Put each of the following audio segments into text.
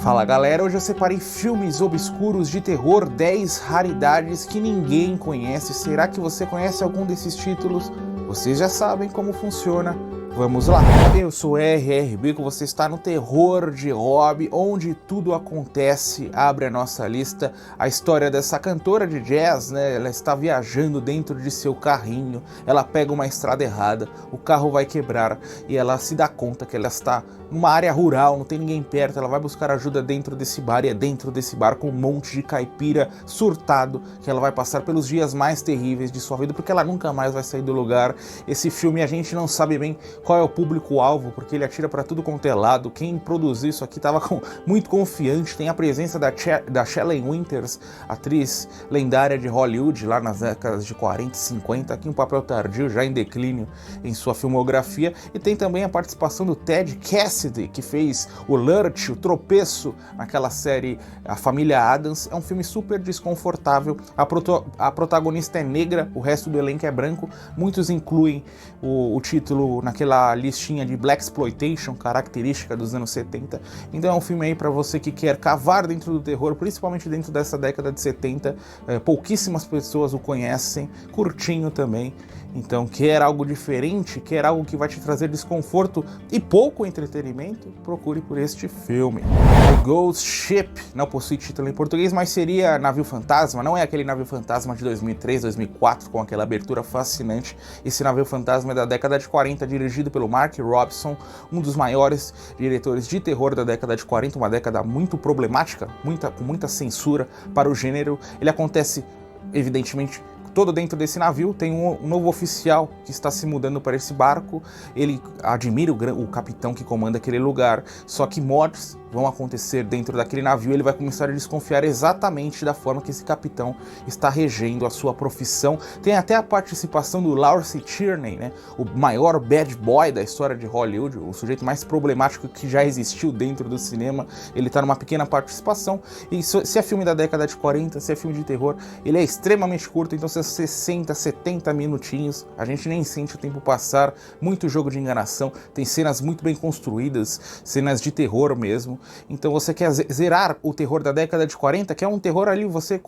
Fala galera, hoje eu separei filmes obscuros de terror, 10 raridades que ninguém conhece. Será que você conhece algum desses títulos? Vocês já sabem como funciona. Vamos lá! Eu sou RRB, que você está no Terror de Hobby, onde tudo acontece. Abre a nossa lista, a história dessa cantora de jazz, né? Ela está viajando dentro de seu carrinho, ela pega uma estrada errada, o carro vai quebrar e ela se dá conta que ela está numa área rural, não tem ninguém perto, ela vai buscar ajuda dentro desse bar e é dentro desse bar com um monte de caipira surtado que ela vai passar pelos dias mais terríveis de sua vida, porque ela nunca mais vai sair do lugar. Esse filme a gente não sabe bem qual é o público-alvo, porque ele atira para tudo quanto é lado. Quem produziu isso aqui estava muito confiante. Tem a presença da Shelley Winters, atriz lendária de Hollywood, lá nas décadas de 40 e 50, aqui um papel tardio, já em declínio em sua filmografia. E tem também a participação do Ted Cassidy, que fez o Lurch, o tropeço, naquela série A Família Addams. É um filme super desconfortável. A protagonista é negra, o resto do elenco é branco. Muitos incluem o título naquela listinha de Blaxploitation, característica dos anos 70. Então é um filme aí para você que quer cavar dentro do terror, principalmente dentro dessa década de 70. Pouquíssimas pessoas o conhecem, curtinho também. Então quer algo diferente, quer algo que vai te trazer desconforto e pouco entretenimento, procure por este filme. The Ghost Ship não possui título em português, mas seria Navio Fantasma. Não é aquele Navio Fantasma de 2003, 2004, com aquela abertura fascinante. Esse Navio Fantasma é da década de 40, dirigido pelo Mark Robson, um dos maiores diretores de terror da década de 40, uma década muito problemática, com muita censura para o gênero. Ele acontece, evidentemente, todo dentro desse navio. Tem um novo oficial que está se mudando para esse barco. Ele admira o capitão que comanda aquele lugar, só que mortes vão acontecer dentro daquele navio. Ele vai começar a desconfiar exatamente da forma que esse capitão está regendo a sua profissão. Tem até a participação do Lawrence Tierney, né? O maior bad boy da história de Hollywood, o sujeito mais problemático que já existiu dentro do cinema. Ele está numa pequena participação. E se é filme da década de 40, se é filme de terror, ele é extremamente curto, então 60, 70 minutinhos, a gente nem sente o tempo passar. Muito jogo de enganação, tem cenas muito bem construídas, cenas de terror mesmo. Então você quer zerar o terror da década de 40, que é um terror ali, você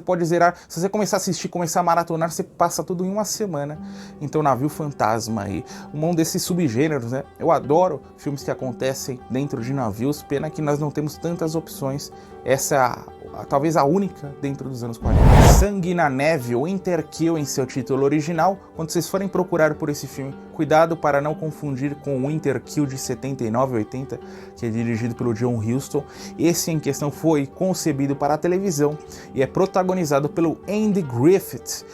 pode zerar, se você começar a assistir, começar a maratonar, você passa tudo em uma semana. Então Navio Fantasma aí, um desses subgêneros, né? Eu adoro filmes que acontecem dentro de navios, pena que nós não temos tantas opções. Essa é talvez a única dentro dos anos 40. Sangue na Neve, ou Winterkill em seu título original. Quando vocês forem procurar por esse filme, cuidado para não confundir com o Winterkill de 79 e 80, que é dirigido pelo John Huston. Esse em questão foi concebido para a televisão e é protagonizado pelo Andy Griffith,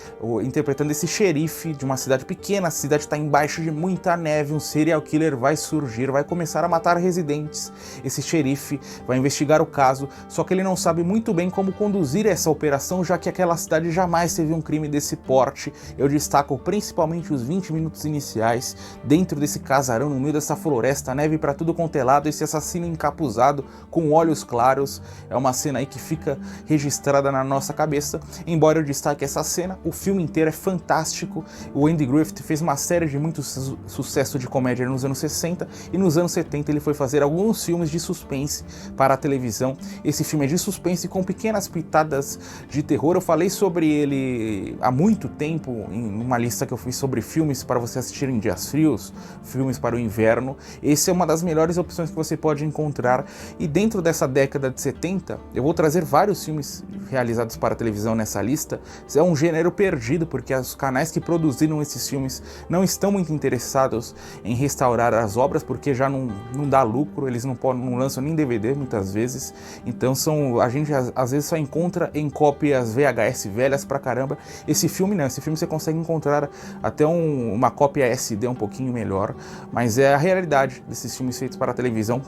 interpretando esse xerife de uma cidade pequena. A cidade está embaixo de muita neve, um serial killer vai surgir, vai começar a matar residentes. Esse xerife vai investigar o caso, só que ele não sabe muito bem como conduzir essa operação, já que aquela cidade jamais teve um crime desse porte. Eu destaco principalmente os 20 minutos iniciais, dentro desse casarão, no meio dessa floresta, neve para tudo quanto é lado, esse assassino encapuzado, com olhos claros. É uma cena aí que fica registrada na nossa cabeça. Embora eu destaque essa cena, o filme inteiro é fantástico. O Andy Griffith fez uma série de muito sucesso de comédia nos anos 60, e nos anos 70 ele foi fazer alguns filmes de suspense para a televisão. Esse filme é de suspense com pequenas pitadas de terror. Eu falei sobre ele há muito tempo em uma lista que eu fiz sobre filmes para você assistir em dias frios, filmes para o inverno. Esse é uma das melhores opções que você pode encontrar. E dentro dessa década de 70, eu vou trazer vários filmes realizados para a televisão nessa lista. É um gênero perdido, porque os canais que produziram esses filmes não estão muito interessados em restaurar as obras, porque já não dá lucro, eles não lançam nem DVD muitas vezes. Então a gente às vezes só encontra em cópias VHS velhas pra caramba. Esse filme não, esse filme você consegue encontrar até uma cópia SD um pouquinho melhor, mas é a realidade desses filmes feitos para a televisão.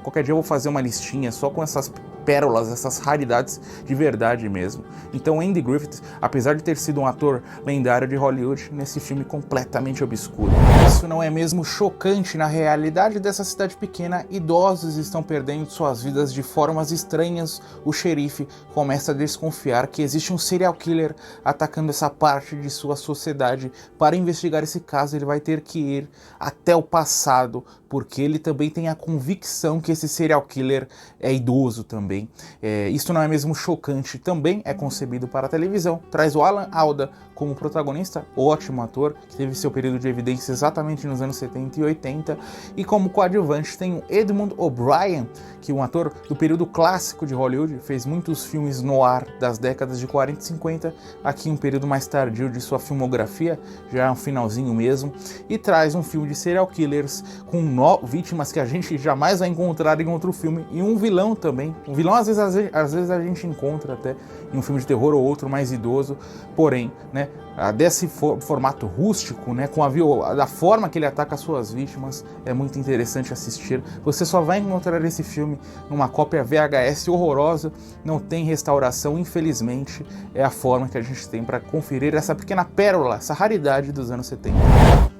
Qualquer dia eu vou fazer uma listinha só com essas pérolas, essas raridades de verdade mesmo. Então Andy Griffith, apesar de ter sido um ator lendário de Hollywood, nesse filme completamente obscuro. Isso não é mesmo chocante? Na realidade dessa cidade pequena, idosos estão perdendo suas vidas de formas estranhas. O xerife começa a desconfiar que existe um serial killer atacando essa parte de sua sociedade. Para investigar esse caso, ele vai ter que ir até o passado, porque ele também tem a convicção que esse serial killer é idoso também. Isso não é mesmo chocante? Também é concebido para a televisão. Traz o Alan Alda como protagonista, ótimo ator, que teve seu período de evidência exatamente nos anos 70 e 80, e como coadjuvante tem o Edmund O'Brien, que é um ator do período clássico de Hollywood, fez muitos filmes noir das décadas de 40 e 50, aqui um período mais tardio de sua filmografia, já é um finalzinho mesmo, e traz um filme de serial killers com vítimas que a gente jamais vai encontrar em outro filme, e um vilão também. Um vilão às vezes a gente encontra até em um filme de terror ou outro mais idoso, porém, né, desse formato rústico, né, com da forma que ele ataca as suas vítimas, é muito interessante assistir. Você só vai encontrar esse filme numa cópia VHS horrorosa, não tem restauração, infelizmente. É a forma que a gente tem para conferir essa pequena pérola, essa raridade dos anos 70.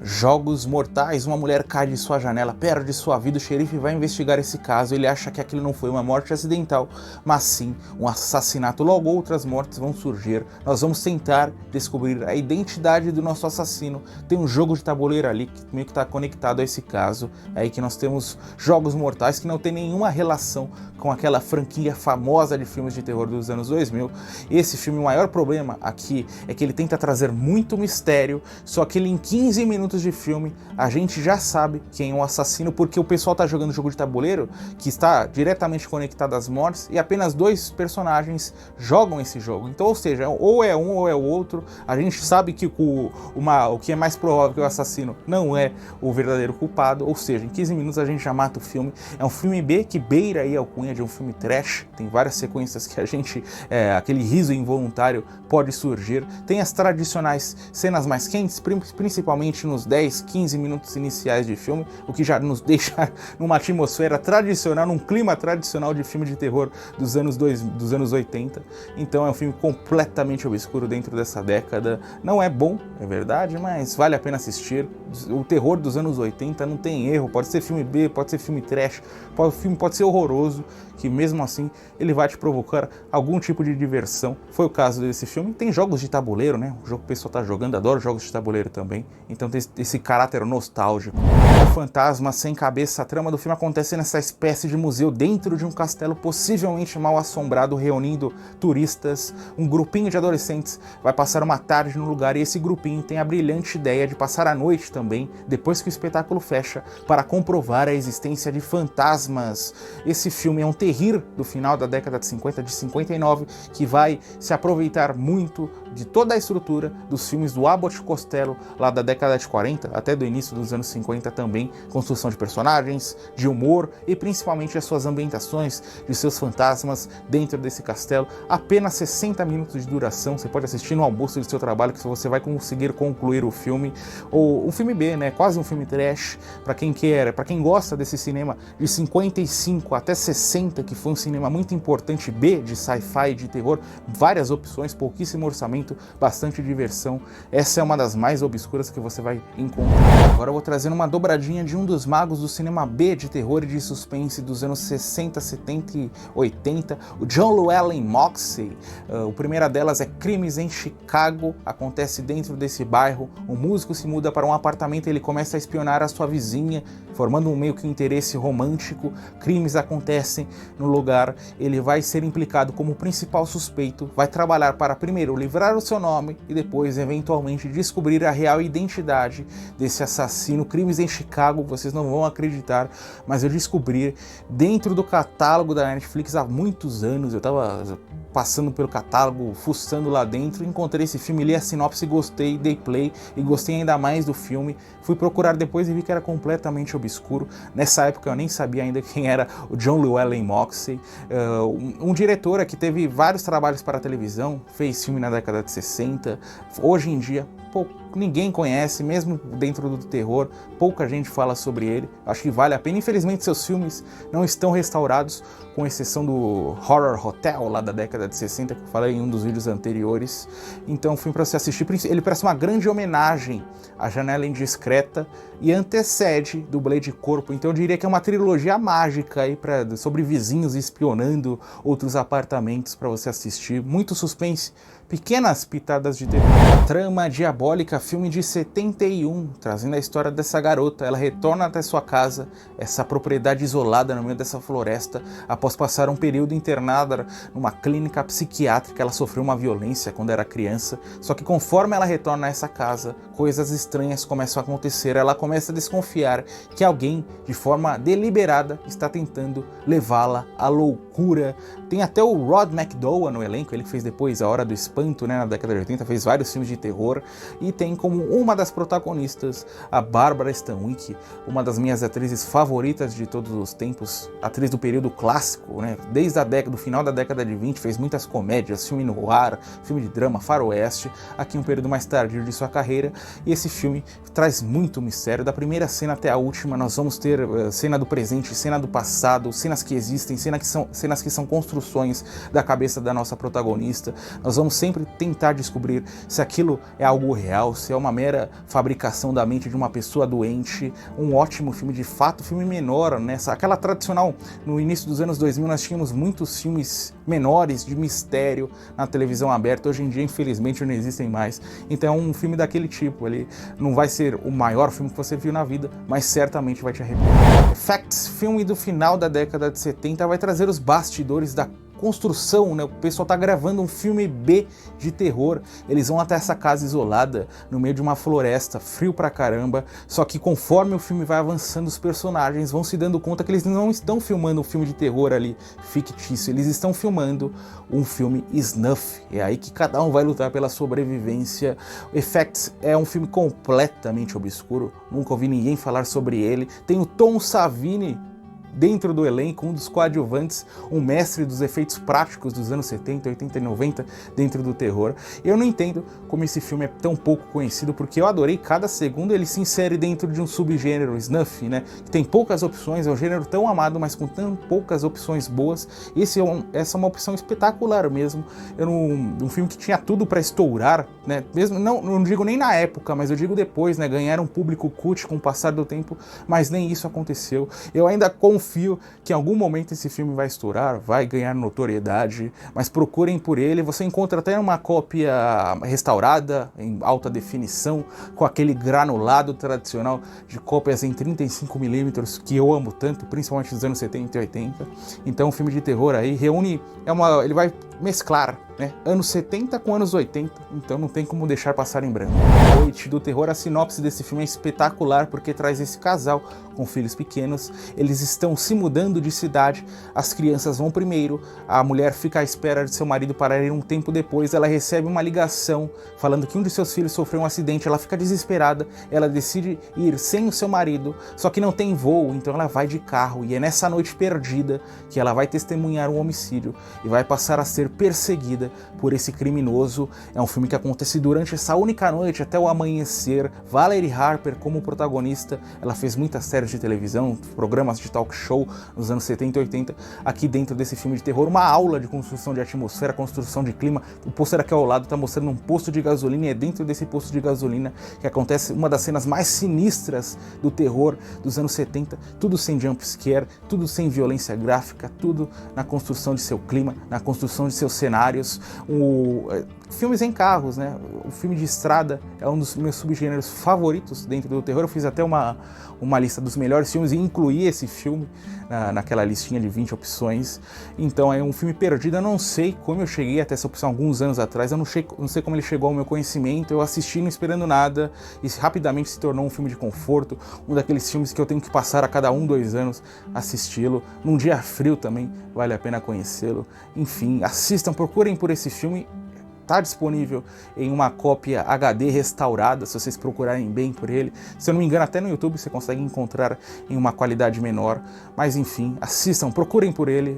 Jogos Mortais, uma mulher cai de sua janela, perde sua vida, o xerife vai investigar esse caso, ele acha que aquilo não foi uma morte acidental, mas sim um assassinato. Logo outras mortes vão surgir, nós vamos tentar descobrir a identidade do nosso assassino. Tem um jogo de tabuleiro ali que meio que está conectado a esse caso, é aí que nós temos Jogos Mortais, que não tem nenhuma relação com aquela franquia famosa de filmes de terror dos anos 2000. Esse filme, o maior problema aqui é que ele tenta trazer muito mistério, só que ele em 15 minutos de filme a gente já sabe quem é o assassino, porque o pessoal tá jogando jogo de tabuleiro que está diretamente conectado às mortes e apenas 2 personagens jogam esse jogo. Então, ou seja, ou é um ou é o outro. A gente sabe que o que é mais provável que o assassino não é o verdadeiro culpado, ou seja, em 15 minutos a gente já mata o filme. É um filme B que beira aí a alcunha de um filme trash, tem várias sequências que a gente, aquele riso involuntário pode surgir. Tem as tradicionais cenas mais quentes, principalmente nos 10, 15 minutos iniciais de filme, o que já nos deixa numa atmosfera tradicional, num clima tradicional de filme de terror dos anos 80. Então é um filme completamente obscuro dentro dessa década. Não é bom, é verdade, mas vale a pena assistir. O terror dos anos 80 não tem erro, pode ser filme B, pode ser filme trash, o filme pode ser horroroso, que mesmo assim ele vai te provocar algum tipo de diversão. Foi o caso desse filme. Tem jogos de tabuleiro, né? O jogo que o pessoal tá jogando, adoro jogos de tabuleiro também, então tem esse caráter nostálgico. O fantasma sem cabeça, a trama do filme acontece nessa espécie de museu dentro de um castelo possivelmente mal assombrado, reunindo turistas. Um grupinho de adolescentes vai passar uma tarde no lugar, e esse grupinho tem a brilhante ideia de passar a noite também, depois que o espetáculo fecha, para comprovar a existência de fantasmas. Esse filme é um terrir do final da década de 50, de 59, que vai se aproveitar muito de toda a estrutura dos filmes do Abbott e Costello, lá da década de 40 até do início dos anos 50 também, construção de personagens, de humor e principalmente as suas ambientações, de seus fantasmas dentro desse castelo. Apenas 60 minutos de duração, você pode assistir no almoço do seu trabalho, que você vai conseguir concluir o filme. Ou um filme B, né, quase um filme trash, para quem gosta desse cinema de 55 até 60, que foi um cinema muito importante, B, de sci-fi, de terror, várias opções, pouquíssimo orçamento, bastante diversão. Essa é uma das mais obscuras que você vai encontrar. Agora eu vou trazer uma dobradinha de um dos magos do cinema B de terror e de suspense dos anos 60, 70 e 80, o John Llewellyn Moxey. O primeira delas é Crimes em Chicago. Acontece dentro desse bairro, um músico se muda para um apartamento e ele começa a espionar a sua vizinha, formando um meio que interesse romântico. Crimes acontecem no lugar, ele vai ser implicado como principal suspeito, vai trabalhar para primeiro livrar o seu nome e depois eventualmente descobrir a real identidade desse assassino. Crimes em Chicago, vocês não vão acreditar, mas eu descobri dentro do catálogo da Netflix há muitos anos. Eu tava passando pelo catálogo, fuçando lá dentro, encontrei esse filme, li a sinopse, gostei, dei play e gostei ainda mais do filme. Fui procurar depois e vi que era completamente obscuro. Nessa época eu nem sabia ainda quem era o John Llewellyn Moxey, um diretor que teve vários trabalhos para a televisão, fez filme na década de 60, hoje em dia ninguém conhece, mesmo dentro do terror, pouca gente fala sobre ele. Acho que vale a pena. Infelizmente seus filmes não estão restaurados, com exceção do Horror Hotel, lá da década de 60, que eu falei em um dos vídeos anteriores. Então, um filme para você assistir. Ele parece uma grande homenagem à Janela Indiscreta e antecede Dublê de Corpo. Então eu diria que é uma trilogia mágica aí sobre vizinhos espionando outros apartamentos para você assistir. Muito suspense, pequenas pitadas de terror. Trama Diabólica, filme de 71, trazendo a história dessa garota. Ela retorna até sua casa, essa propriedade isolada no meio dessa floresta, após passar um período internada numa clínica psiquiátrica. Ela sofreu uma violência quando era criança, só que conforme ela retorna a essa casa, coisas estranhas começam a acontecer. Ela começa a desconfiar que alguém, de forma deliberada, está tentando levá-la à loucura. Tem até o Rod McDowall no elenco, ele que fez depois A Hora do Espanto, né, na década de 80, fez vários filmes de terror, e tem como uma das protagonistas a Barbara Stanwyck, uma das minhas atrizes favoritas de todos os tempos, atriz do período clássico, né, desde do final da década de 20, fez muitas comédias, filme noir, filme de drama, faroeste, aqui um período mais tardio de sua carreira, e esse filme traz muito mistério, da primeira cena até a última. Nós vamos ter cena do presente, cena do passado, cenas que existem, cenas que são construções da cabeça da nossa protagonista. Nós vamos sempre tentar descobrir se aquilo é algo real, se é uma mera fabricação da mente de uma pessoa doente. Um ótimo filme, de fato, filme menor, né? Aquela tradicional, no início dos anos 2000 nós tínhamos muitos filmes menores de mistério na televisão aberta. Hoje em dia, infelizmente, não existem mais. Então é um filme daquele tipo. Ele não vai ser o maior filme que você viu na vida, mas certamente vai te arrepender. Facts, filme do final da década de 70, vai trazer os bastidores da construção, né? O pessoal tá gravando um filme B de terror. Eles vão até essa casa isolada no meio de uma floresta, frio pra caramba, só que conforme o filme vai avançando, os personagens vão se dando conta que eles não estão filmando um filme de terror ali fictício, eles estão filmando um filme snuff. É aí que cada um vai lutar pela sobrevivência. Effects é um filme completamente obscuro, nunca ouvi ninguém falar sobre ele. Tem o Tom Savini dentro do elenco, um dos coadjuvantes, um mestre dos efeitos práticos dos anos 70, 80 e 90 dentro do terror. Eu não entendo como esse filme é tão pouco conhecido, porque eu adorei cada segundo. Ele se insere dentro de um subgênero snuff, né, que tem poucas opções, é um gênero tão amado, mas com tão poucas opções boas. Essa é uma opção espetacular mesmo. Um filme que tinha tudo para estourar, né, mesmo, não digo nem na época, mas eu digo depois, né, ganhar um público cult com o passar do tempo, mas nem isso aconteceu. Eu ainda confio que em algum momento esse filme vai estourar, vai ganhar notoriedade, mas procurem por ele. Você encontra até uma cópia restaurada, em alta definição, com aquele granulado tradicional de cópias em 35mm, que eu amo tanto, principalmente dos anos 70 e 80. Então, um filme de terror aí reúne, ele vai mesclar, né, anos 70 com anos 80, então não tem como deixar passar em branco. Noite do Terror, a sinopse desse filme é espetacular, porque traz esse casal com filhos pequenos. Eles estão se mudando de cidade, as crianças vão primeiro, a mulher fica à espera de seu marido para ir um tempo depois. Ela recebe uma ligação falando que um de seus filhos sofreu um acidente. Ela fica desesperada, ela decide ir sem o seu marido, só que não tem voo, então ela vai de carro, e é nessa noite perdida que ela vai testemunhar um homicídio e vai passar a ser perseguida por esse criminoso. É um filme que acontece durante essa única noite até o amanhecer. Valerie Harper como protagonista, ela fez muitas séries de televisão, programas de talk show nos anos 70 e 80. Aqui dentro desse filme de terror, uma aula de construção de atmosfera, construção de clima. O pôster aqui ao lado está mostrando um posto de gasolina, e é dentro desse posto de gasolina que acontece uma das cenas mais sinistras do terror dos anos 70, tudo sem jumpscare, tudo sem violência gráfica, tudo na construção de seu clima, na construção de seus cenários. Filmes em carros, né? O filme de estrada é um dos meus subgêneros favoritos dentro do terror. Eu fiz até uma lista dos melhores filmes e incluí esse filme naquela listinha de 20 opções. Então é um filme perdido. Eu não sei como eu cheguei até essa opção alguns anos atrás. Eu não sei como ele chegou ao meu conhecimento. Eu assisti não esperando nada e rapidamente se tornou um filme de conforto. Um daqueles filmes que eu tenho que passar a cada 2 anos assisti-lo. Num dia frio também vale a pena conhecê-lo. Enfim, assistam, procurem por esse filme. tá disponível em uma cópia HD restaurada, se vocês procurarem bem por ele. Se eu não me engano, até no YouTube você consegue encontrar em uma qualidade menor. Mas enfim, assistam, procurem por ele.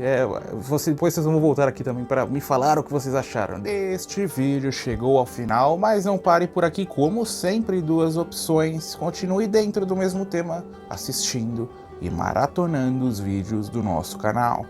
Depois vocês vão voltar aqui também para me falar o que vocês acharam. Este vídeo chegou ao final, mas não pare por aqui. Como sempre, duas opções. Continue dentro do mesmo tema, assistindo e maratonando os vídeos do nosso canal.